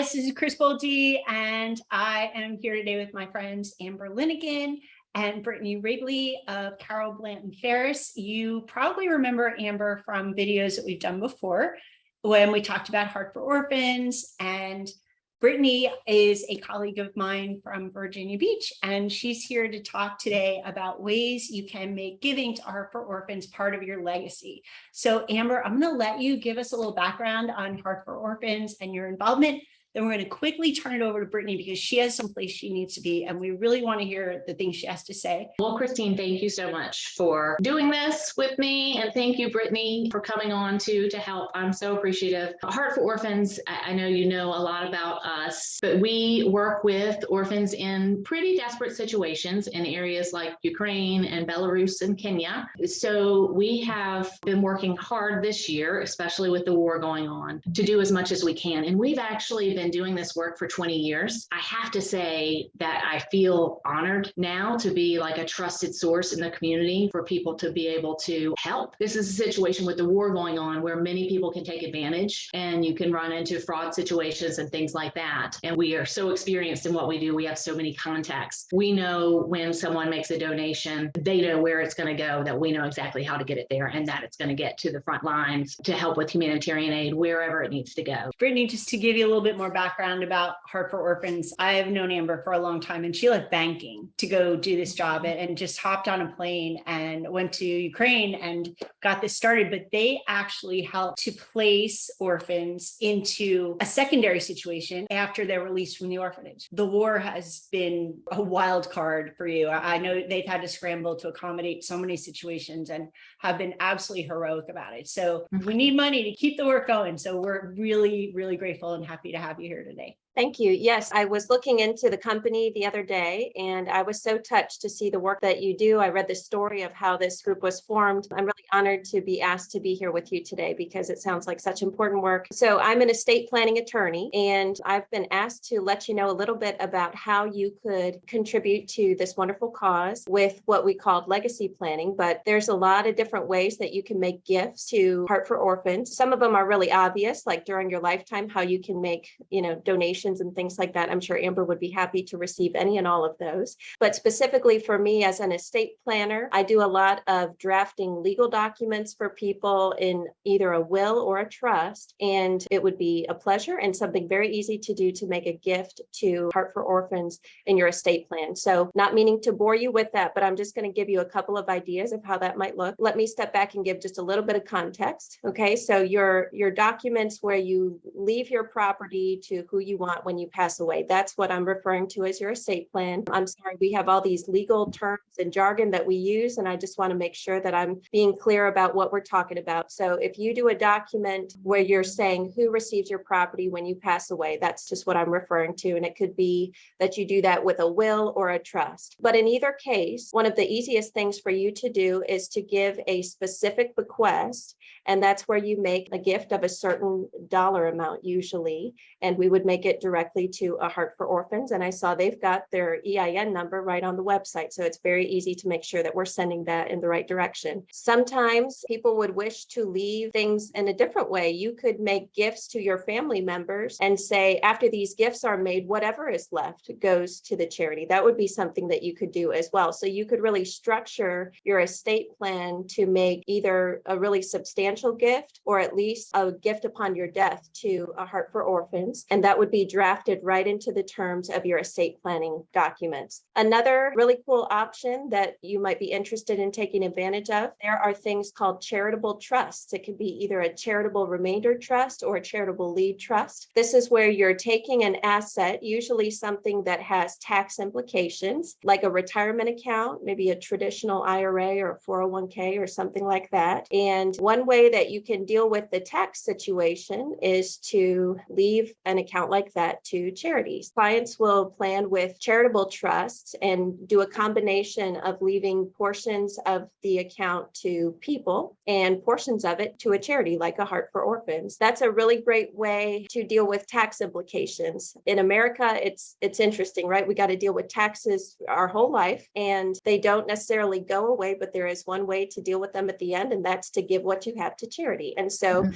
this is Chris Bolte, and I am here today with my friends Amber Linnigan and Brittany Wrigley of Carol Blanton Ferris. You probably remember Amber from videos that we've done before when we talked about Heart for Orphans, and Brittany is a colleague of mine from Virginia Beach, and she's here to talk today about ways you can make giving to Heart for Orphans part of your legacy. So Amber, I'm going to let you give us a little background on Heart for Orphans and your involvement. Then we're going to quickly turn it over to Brittany because she has some place she needs to be, and we really want to hear the things she has to say. Well, Christine, thank you so much for doing this with me. And thank you, Brittany, for coming on to help. I'm so appreciative. Heart for Orphans, I know you know a lot about us, but we work with orphans in pretty desperate situations in areas like Ukraine and Belarus and Kenya. So we have been working hard this year, especially with the war going on, to do as much as we can. And we've actually been doing this work for 20 years. I have to say that I feel honored now to be like a trusted source in the community for people to be able to help. This is a situation with the war going on where many people can take advantage and you can run into fraud situations and things like that. And we are so experienced in what we do. We have so many contacts. We know when someone makes a donation, they know where it's going to go, that we know exactly how to get it there and that it's going to get to the front lines to help with humanitarian aid wherever it needs to go. Brittany, just to give you a little bit more background about Heart for Orphans, I have known Amber for a long time, and she left banking to go do this job and just hopped on a plane and went to Ukraine and got this started. But they actually helped to place orphans into a secondary situation after they're released from the orphanage. The war has been a wild card for you. I know they've had to scramble to accommodate so many situations and have been absolutely heroic about it. So we need money to keep the work going. So we're really, really grateful and happy to have you here today. Thank you. Yes, I was looking into the company the other day, and I was so touched to see the work that you do. I read the story of how this group was formed. I'm really honored to be asked to be here with you today because it sounds like such important work. So I'm an estate planning attorney, and I've been asked to let you know a little bit about how you could contribute to this wonderful cause with what we called legacy planning. But there's a lot of different ways that you can make gifts to Heart for Orphans. Some of them are really obvious, like during your lifetime, how you can make, donations and things like that. I'm sure Amber would be happy to receive any and all of those. But specifically for me as an estate planner, I do a lot of drafting legal documents for people in either a will or a trust. And it would be a pleasure and something very easy to do to make a gift to Heart for Orphans in your estate plan. So not meaning to bore you with that, but I'm just going to give you a couple of ideas of how that might look. Let me step back and give just a little bit of context. Okay, so your documents where you leave your property to who you want when you pass away. That's what I'm referring to as your estate plan. I'm sorry, we have all these legal terms and jargon that we use, and I just want to make sure that I'm being clear about what we're talking about. So if you do a document where you're saying who receives your property when you pass away, that's just what I'm referring to. And it could be that you do that with a will or a trust. But in either case, one of the easiest things for you to do is to give a specific bequest. And that's where you make a gift of a certain dollar amount usually. And we would make it directly to a Heart for Orphans. And I saw they've got their EIN number right on the website. So it's very easy to make sure that we're sending that in the right direction. Sometimes people would wish to leave things in a different way. You could make gifts to your family members and say, after these gifts are made, whatever is left goes to the charity. That would be something that you could do as well. So you could really structure your estate plan to make either a really substantial gift or at least a gift upon your death to a Heart for Orphans. And that would be drafted right into the terms of your estate planning documents. Another really cool option that you might be interested in taking advantage of, there are things called charitable trusts. It could be either a charitable remainder trust or a charitable lead trust. This is where you're taking an asset, usually something that has tax implications, like a retirement account, maybe a traditional IRA or a 401k or something like that. And one way that you can deal with the tax situation is to leave an account like that to charities. Clients will plan with charitable trusts and do a combination of leaving portions of the account to people and portions of it to a charity like a Heart for Orphans. That's a really great way to deal with tax implications. In America, it's interesting, right? We got to deal with taxes our whole life, and they don't necessarily go away, but there is one way to deal with them at the end, and that's to give what you have to charity. And so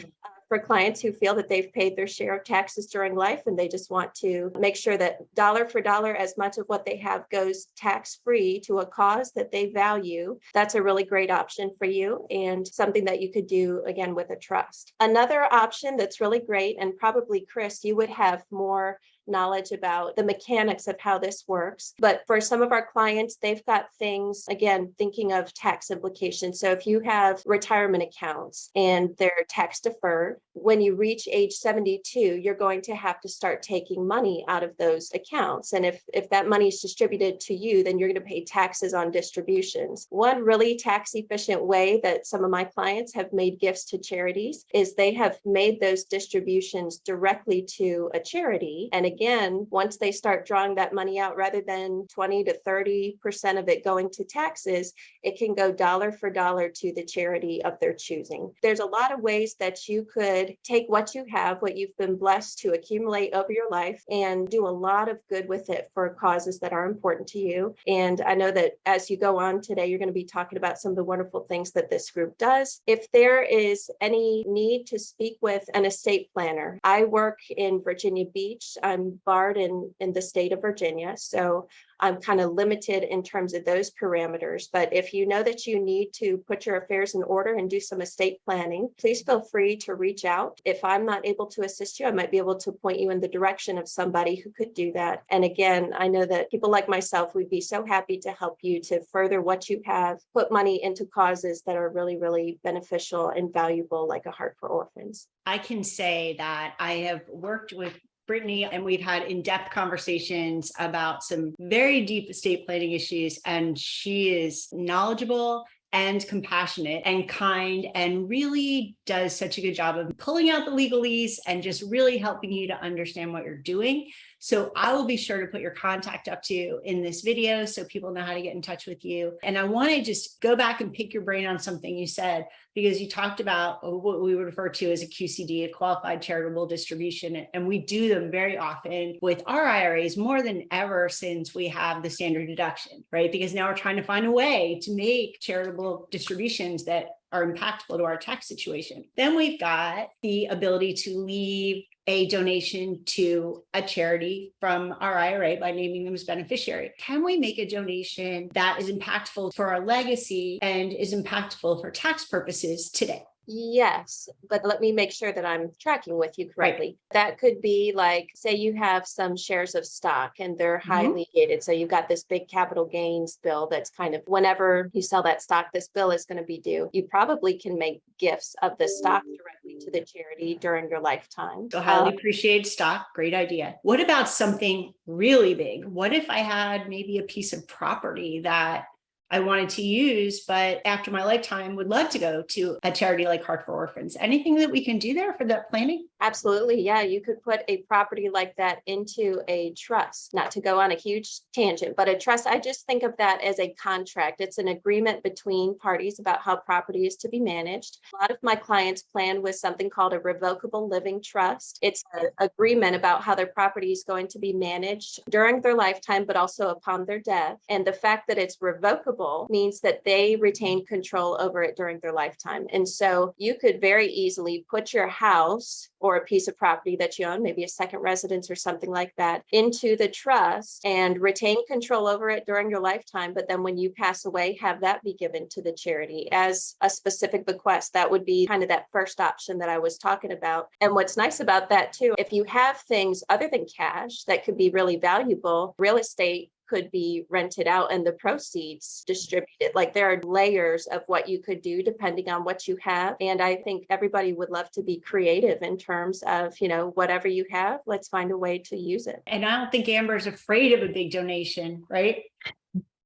for clients who feel that they've paid their share of taxes during life and they just want to make sure that dollar for dollar, as much of what they have goes tax-free to a cause that they value, that's a really great option for you and something that you could do again with a trust. Another option that's really great, and probably Chris, you would have more knowledge about the mechanics of how this works. But for some of our clients, they've got things, again, thinking of tax implications. So if you have retirement accounts and they're tax deferred, when you reach age 72, you're going to have to start taking money out of those accounts. And if that money is distributed to you, then you're going to pay taxes on distributions. One really tax efficient way that some of my clients have made gifts to charities is they have made those distributions directly to a charity. And again, once they start drawing that money out, rather than 20 to 30% of it going to taxes, it can go dollar for dollar to the charity of their choosing. There's a lot of ways that you could take what you have, what you've been blessed to accumulate over your life, and do a lot of good with it for causes that are important to you. And I know that as you go on today, you're going to be talking about some of the wonderful things that this group does. If there is any need to speak with an estate planner, I work in Virginia Beach. I'm barred in the state of Virginia, so I'm kind of limited in terms of those parameters. But if you know that you need to put your affairs in order and do some estate planning, please feel free to reach out. If I'm not able to assist you, I might be able to point you in the direction of somebody who could do that. And again, I know that people like myself would be so happy to help you to further what you have, put money into causes that are really, really beneficial and valuable, like a Heart for Orphans. I can say that I have worked with Brittany, and we've had in-depth conversations about some very deep estate planning issues, and she is knowledgeable and compassionate and kind, and really does such a good job of pulling out the legalese and just really helping you to understand what you're doing. So I will be sure to put your contact up to in this video so people know how to get in touch with you. And I want to just go back and pick your brain on something you said, because you talked about what we would refer to as a QCD, a qualified charitable distribution. And we do them very often with our IRAs, more than ever since we have the standard deduction, right? Because now we're trying to find a way to make charitable distributions that are impactful to our tax situation. Then we've got the ability to leave a donation to a charity from our IRA by naming them as beneficiary. Can we make a donation that is impactful for our legacy and is impactful for tax purposes today? Yes, but let me make sure that I'm tracking with you correctly. Right. That could be like, say you have some shares of stock and they're highly gated. So you've got this big capital gains bill that's kind of, whenever you sell that stock, this bill is going to be due. You probably can make gifts of the stock directly to the charity during your lifetime. So highly appreciated stock, great idea. What about something really big? What if I had maybe a piece of property that I wanted to use, but after my lifetime would love to go to a charity like Heart for Orphans? Anything that we can do there for that planning? Absolutely. Yeah. You could put a property like that into a trust, not to go on a huge tangent, but a trust. I just think of that as a contract. It's an agreement between parties about how property is to be managed. A lot of my clients plan with something called a revocable living trust. It's an agreement about how their property is going to be managed during their lifetime, but also upon their death. And the fact that it's revocable means that they retain control over it during their lifetime. And so you could very easily put your house or a piece of property that you own, maybe a second residence or something like that, into the trust and retain control over it during your lifetime. But then when you pass away, have that be given to the charity as a specific bequest. That would be kind of that first option that I was talking about. And what's nice about that too, if you have things other than cash that could be really valuable, real estate could be rented out and the proceeds distributed. Like there are layers of what you could do depending on what you have. And I think everybody would love to be creative in terms of, whatever you have, let's find a way to use it. And I don't think Amber's afraid of a big donation, right?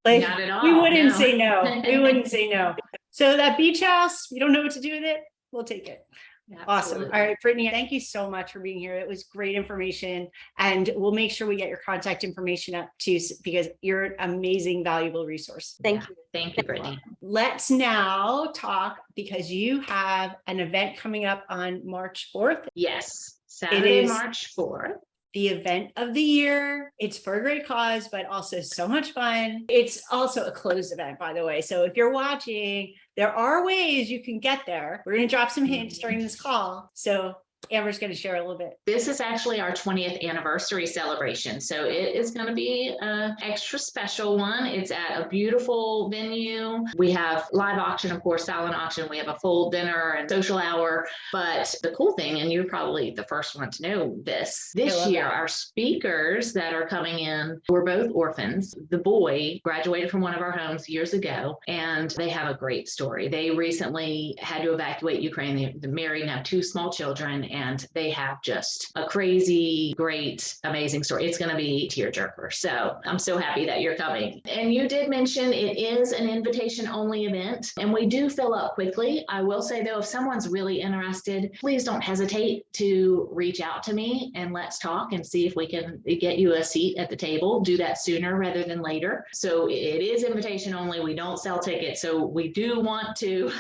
Like, not at all. We wouldn't say no. We wouldn't say no. So that beach house, you don't know what to do with it, we'll take it. Awesome. All right, Brittany, thank you so much for being here. It was great information, and we'll make sure we get your contact information up too, because you're an amazing, valuable resource. Thank you. Thank you, Brittany. Let's now talk, because you have an event coming up on March 4th. Yes, Saturday, March 4th. the event of the year. It's for a great cause, but also so much fun. It's also a closed event, by the way. So if you're watching, there are ways you can get there. We're going to drop some hints during this call. So Amber's going to share a little bit. This is actually our 20th anniversary celebration. So it is going to be an extra special one. It's at a beautiful venue. We have live auction, of course, silent auction. We have a full dinner and social hour. But the cool thing, and you're probably the first one to know this year, our speakers that are coming in were both orphans. The boy graduated from one of our homes years ago, and they have a great story. They recently had to evacuate Ukraine. They're married and have 2 small children, and they have just a crazy, great, amazing story. It's going to be tearjerker. So I'm so happy that you're coming. And you did mention it is an invitation only event, and we do fill up quickly. I will say though, if someone's really interested, please don't hesitate to reach out to me and let's talk and see if we can get you a seat at the table. Do that sooner rather than later. So it is invitation only. We don't sell tickets. So we do want to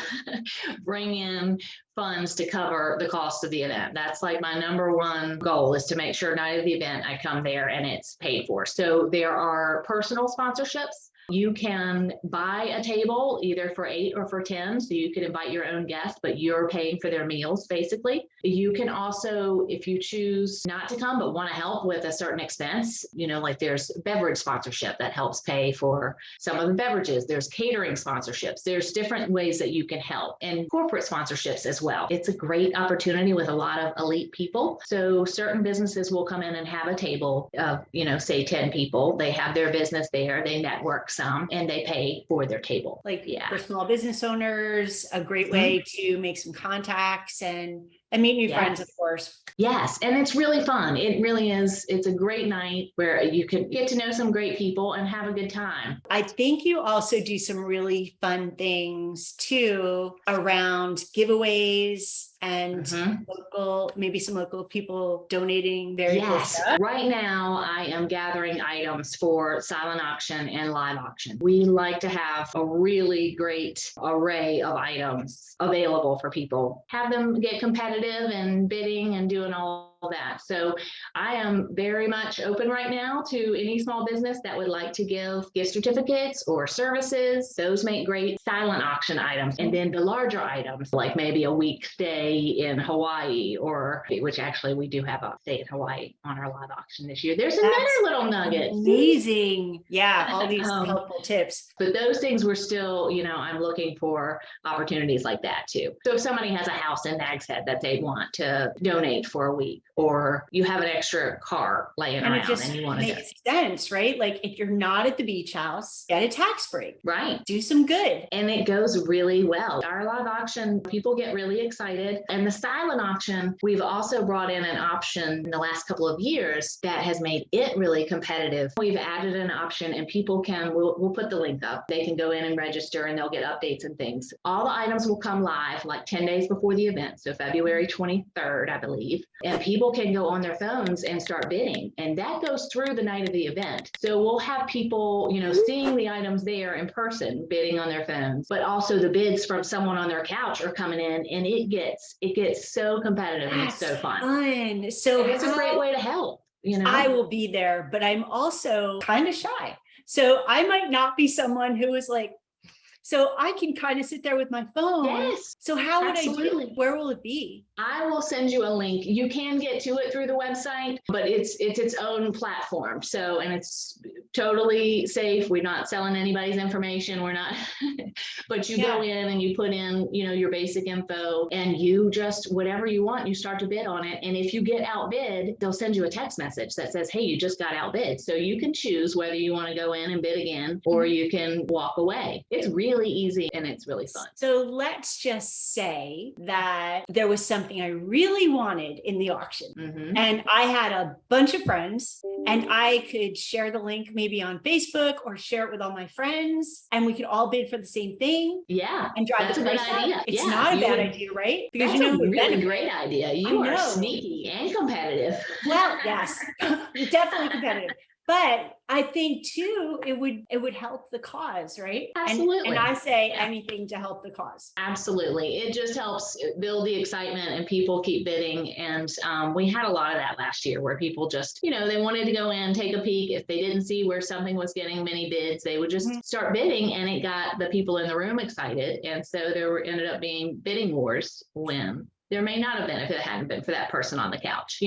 bring in funds to cover the cost of the event. That's like my number one goal, is to make sure night of the event I come there and it's paid for. So there are personal sponsorships. You can buy a table either for 8 or for 10. So you can invite your own guests, but you're paying for their meals basically. You can also, if you choose not to come, but want to help with a certain expense, like there's beverage sponsorship that helps pay for some of the beverages. There's catering sponsorships. There's different ways that you can help, and corporate sponsorships as well. It's a great opportunity with a lot of elite people. So certain businesses will come in and have a table of, say 10 people. They have their business there. They network some, and they pay for their table. For small business owners, a great way to make some contacts and meet new friends, of course. Yes. And it's really fun. It really is. It's a great night where you can get to know some great people and have a good time. I think you also do some really fun things too around giveaways and maybe some local people donating very cool stuff. Right now, I am gathering items for silent auction and live auction. We like to have a really great array of items available for people. Have them get competitive and bidding and doing all that. So I am very much open right now to any small business that would like to give gift certificates or services. Those make great silent auction items. And then the larger items, like maybe a week stay in Hawaii, or which actually we do have a stay in Hawaii on our live auction this year. There's another little nugget. Amazing. Yeah, all these helpful tips. But those things we're still, I'm looking for opportunities like that too. So if somebody has a house in Nags Head that they want to donate for a week, or you have an extra car laying around and you want to make sense, right? Like if you're not at the beach house, get a tax break, right? Do some good. And it goes really well. Our live auction, people get really excited. And the silent auction, we've also brought in an option in the last couple of years that has made it really competitive. We've added an option, and people we'll put the link up. They can go in and register, and they'll get updates and things. All the items will come live like 10 days before the event. So February 23rd, I believe. And people can go on their phones and start bidding, and that goes through the night of the event. So we'll have people, seeing the items there in person, bidding on their phones, but also the bids from someone on their couch are coming in, and it gets so competitive. And it's so fun. So it's a great way to help. I will be there, but I'm also kind of shy. So I might not be someone who is like, so I can kind of sit there with my phone. Yes. So how would I do it? Where will it be? I will send you a link. You can get to it through the website, but it's its own platform. So, and it's totally safe. We're not selling anybody's information. We're not, but you go in and you put in, your basic info, and you just, whatever you want, you start to bid on it. And if you get outbid, they'll send you a text message that says, hey, you just got outbid. So you can choose whether you want to go in and bid again, or you can walk away. It's really easy and it's really fun. So let's just say that there was something I really wanted in the auction, and I had a bunch of friends, and I could share the link maybe on Facebook or share it with all my friends, and we could all bid for the same thing. Yeah. And drive the price up. It's not a bad idea, right? Because that's a really great idea. You are sneaky and competitive. Well, yes, definitely competitive. But I think too, it would help the cause, right? Absolutely. And I say Yeah. anything to help the cause. Absolutely. It just helps build the excitement and people keep bidding. And we had a lot of that last year where people just, they wanted to go in, take a peek. If they didn't see where something was getting many bids, they would just start bidding, and it got the people in the room excited. And so ended up being bidding wars when there may not have been if it hadn't been for that person on the couch,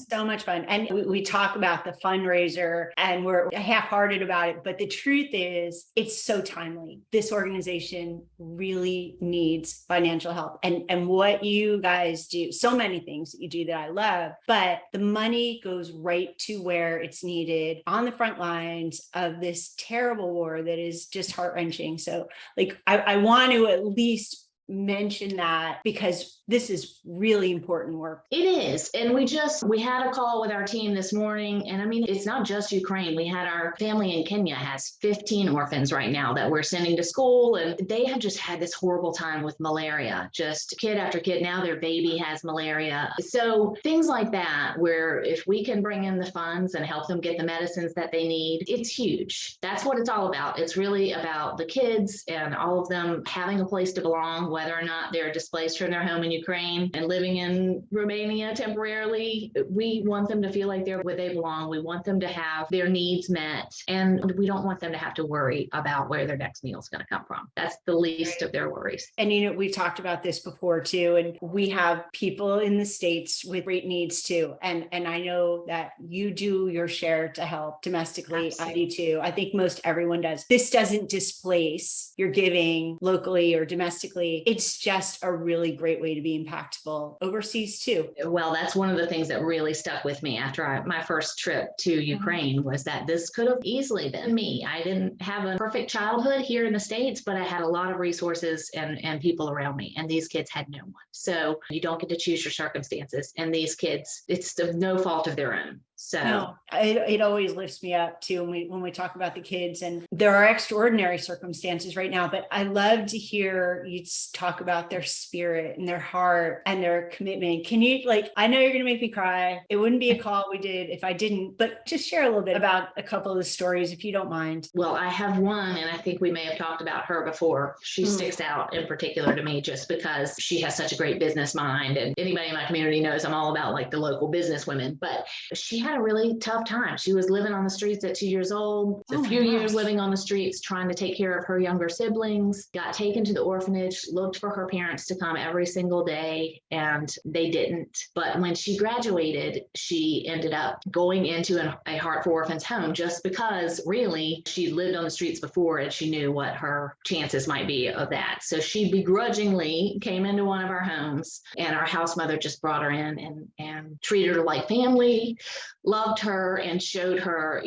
So much fun. And we talk about the fundraiser and we're half-hearted about it, but the truth is it's so timely. This organization really needs financial help. And what you guys do, so many things that you do that I love, but the money goes right to where it's needed on the front lines of this terrible war that is just heart-wrenching. So like, I want to at least mention that because this is really important work. It is. And we had a call with our team this morning. And I mean, it's not just Ukraine. We had our family in Kenya has 15 orphans right now that we're sending to school. And they have just had this horrible time with malaria, just kid after kid. Now their baby has malaria. So things like that, where if we can bring in the funds and help them get the medicines that they need, it's huge. That's what it's all about. It's really about the kids and all of them having a place to belong, whether or not they're displaced from their home in Ukraine and living in Romania temporarily. We want them to feel like they're where they belong. We want them to have their needs met. And we don't want them to have to worry about where their next meal is going to come from. That's the least of their worries. And, we've talked about this before too. And we have people in the States with great needs too. And I know that you do your share to help domestically. Absolutely. I do too. I think most everyone does. This doesn't displace your giving locally or domestically. It's just a really great way to be impactful overseas too. Well, that's one of the things that really stuck with me after my first trip to Ukraine was that this could have easily been me. I didn't have a perfect childhood here in the States, but I had a lot of resources and people around me, and these kids had no one. So you don't get to choose your circumstances. And these kids, it's of no fault of their own. So no, it always lifts me up too when we talk about the kids, and there are extraordinary circumstances right now, but I love to hear you talk about their spirit and their heart and their commitment. Can you, I know you're going to make me cry. It wouldn't be a call we did if I didn't, but just share a little bit about a couple of the stories if you don't mind. Well, I have one, and I think we may have talked about her before. She sticks out in particular to me just because she has such a great business mind, and anybody in my community knows I'm all about the local business women, but she had a really tough time. She was living on the streets at 2 years old, a few years living on the streets, trying to take care of her younger siblings, got taken to the orphanage, looked for her parents to come every single day, and they didn't. But when she graduated, she ended up going into a Heart for Orphans home just because really she lived on the streets before and she knew what her chances might be of that. So she begrudgingly came into one of our homes, and our house mother just brought her in and treated her like family, loved her, and showed her,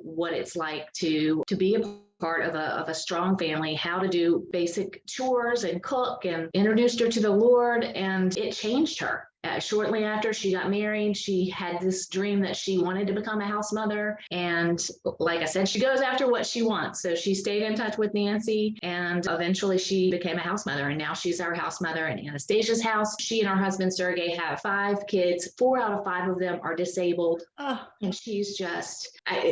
what it's like to be a part of a strong family, how to do basic chores and cook, and introduced her to the Lord, and it changed her. Shortly after she got married, she had this dream that she wanted to become a house mother. And like I said, she goes after what she wants. So she stayed in touch with Nancy, and eventually she became a house mother. And now she's our house mother in Anastasia's house. She and her husband, Sergey, have 5 kids. 4 out of 5 of them are disabled. And she's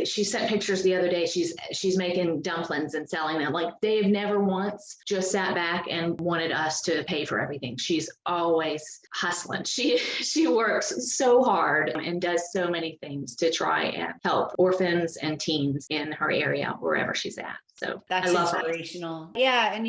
she sent pictures the other day. She's making dumplings and selling them. They've never once just sat back and wanted us to pay for everything. She's always hustling. She works so hard and does so many things to try and help orphans and teens in her area, wherever she's at. So that's inspirational. Yeah. And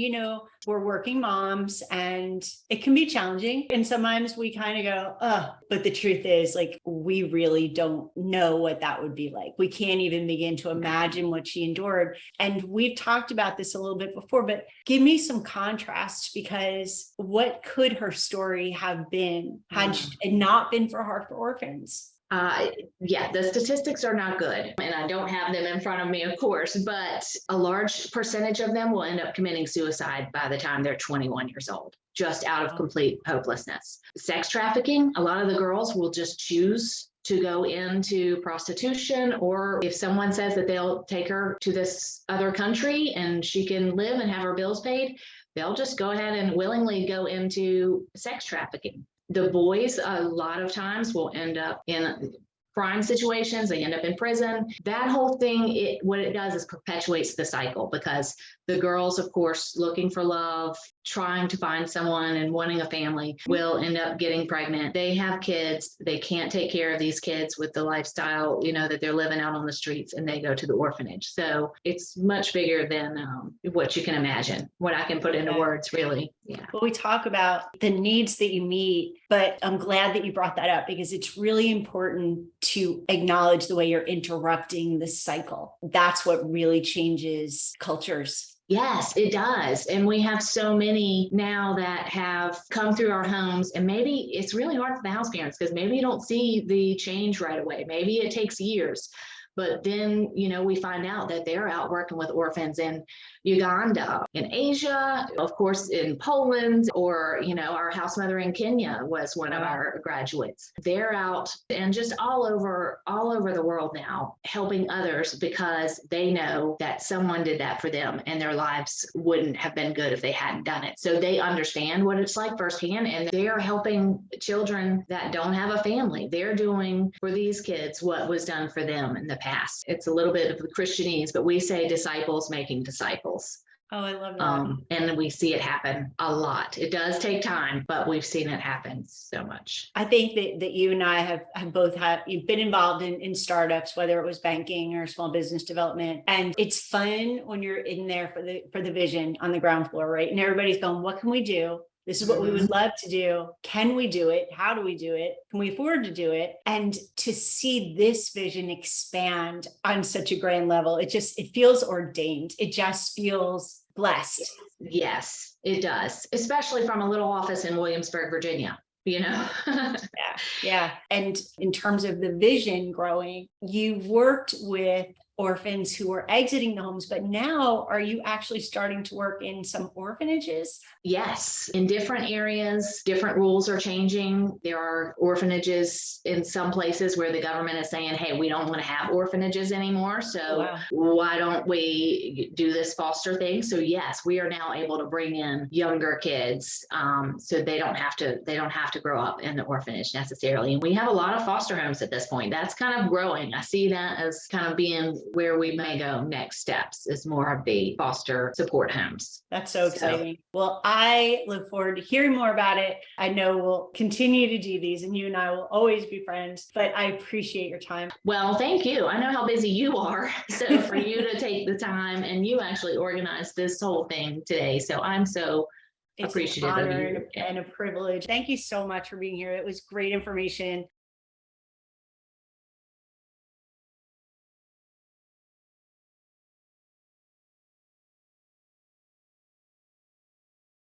we're working moms, and it can be challenging. And sometimes we kind of go, but the truth is, we really don't know what that would be like. We can't even begin to imagine what she endured. And we've talked about this a little bit before, but give me some contrast, because what could her story have been had it not been for Heart for Orphans? The statistics are not good, and I don't have them in front of me, of course, but a large percentage of them will end up committing suicide by the time they're 21 years old, just out of complete hopelessness. Sex trafficking, a lot of the girls will just choose to go into prostitution, or if someone says that they'll take her to this other country and she can live and have her bills paid, they'll just go ahead and willingly go into sex trafficking. The boys, a lot of times, will end up in crime situations, they end up in prison. That whole thing, what it does is perpetuates the cycle, because the girls, of course, looking for love, trying to find someone and wanting a family, will end up getting pregnant. They have kids. They can't take care of these kids with the lifestyle, that they're living out on the streets, and they go to the orphanage. So it's much bigger than what you can imagine, what I can put into words, really. Yeah. Well, we talk about the needs that you meet, but I'm glad that you brought that up, because it's really important to acknowledge the way you're interrupting the cycle. That's what really changes cultures. Yes, it does. And we have so many now that have come through our homes, and maybe it's really hard for the house parents because maybe you don't see the change right away. Maybe it takes years. But then, we find out that they're out working with orphans in Uganda, in Asia, of course, in Poland, or, our house mother in Kenya was one of our graduates. They're out and just all over the world now, helping others because they know that someone did that for them and their lives wouldn't have been good if they hadn't done it. So they understand what it's like firsthand, and they are helping children that don't have a family. They're doing for these kids what was done for them in the past. It's a little bit of the Christianese, but we say disciples making disciples. Oh, I love that. And we see it happen a lot. It does take time, but we've seen it happen so much. I think that you and I have both you've been involved in startups, whether it was banking or small business development. And it's fun when you're in there for the vision on the ground floor, right? And everybody's going, what can we do? This is what we would love to do. Can we do it? How do we do it? Can we afford to do it? And to see this vision expand on such a grand level, it feels ordained. It just feels blessed. Yes, it does, especially from a little office in Williamsburg, Virginia. Yeah. And in terms of the vision growing, you worked with orphans who were exiting the homes, but now are you actually starting to work in some orphanages? Yes, in different areas, different rules are changing. There are orphanages in some places where the government is saying, hey, we don't want to have orphanages anymore. So why don't we do this foster thing? So yes, we are now able to bring in younger kids, so they don't have to grow up in the orphanage necessarily. And we have a lot of foster homes at this point. That's kind of growing. I see that as kind of being where we may go next steps, is more of the foster support homes. That's so exciting. Well, I look forward to hearing more about it. I know we'll continue to do these, and you and I will always be friends, but I appreciate your time. Well, thank you. I know how busy you are. So for you to take the time, and you actually organized this whole thing today. So I'm so appreciative an honor of you. and a privilege. Thank you so much for being here. It was great information.